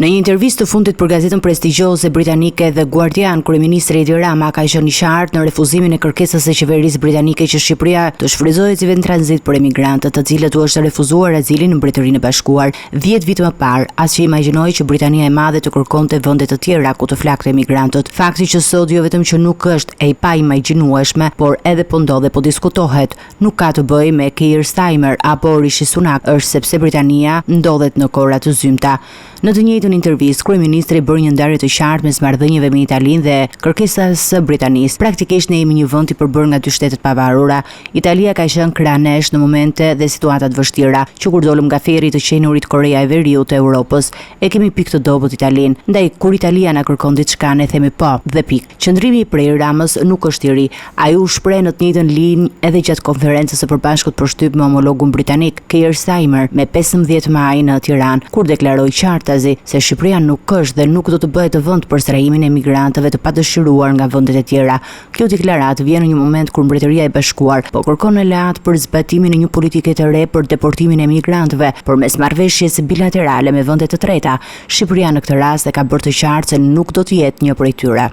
Në një intervistë të fundit për gazetën prestigjioze britanike The Guardian, kryeministri Edi Rama ka qenë i qartë në refuzimin e kërkesës së qeverisë britanike që Shqipëria të shfrytëzohet si vend tranzit për emigrantët, të cilët u është refuzuar azili në Mbretërinë e Bashkuar. 10 vite më parë, asnjë imagjinoi që Britania e Madhe të kërkonte vende të tjera ku të flakte emigrantët. Fakti që sot jo vetëm që nuk është e paimagjinueshme, por edhe po ndodhe, po diskutohet, nuk ka të bëjë me Keir Starmer apo Rishi Sunak, është sepse Britania ndodhet në kora të zymta. Në të njëjtën intervistë, kryeministri bëri një ndarje të qartë mes marrëdhënieve me Italinë dhe kërkesës së Britanisë. Praktikisht ne jemi një vend i përbërë nga dy shtetet pavarura. Italia ka qenë kranesh në momente dhe situata të vështira, që kur dolëm nga ferri të qenurit Korea e Veriut të Europës, e kemi pikë të dobët Italinë. Ndaj kur Italia na kërkon diçka, ne themi po dhe pikë. Qëndrimi i prej Ramës nuk është i ri. Ai u shpreh në të njëjtën linjë edhe gjatë konferencës së përbashkët për shtyp me homologun britanik Keir Starmer me 15 maj në Tiranë, kur deklaroi qartë se Shqipëria nuk është dhe nuk do të bëhet vend për strahimin e emigrantëve të padëshiruar nga vendet e tjera. Kjo deklaratë vjen në një moment kur Mbretëria e Bashkuar po kërkon aleat për zbatimin e një politike të re për deportimin e emigrantëve, përmes marrëveshjes bilaterale me vende të treta. Shqipëria në këtë rast e ka bërë të qartë se nuk do të jetë një prej tyre.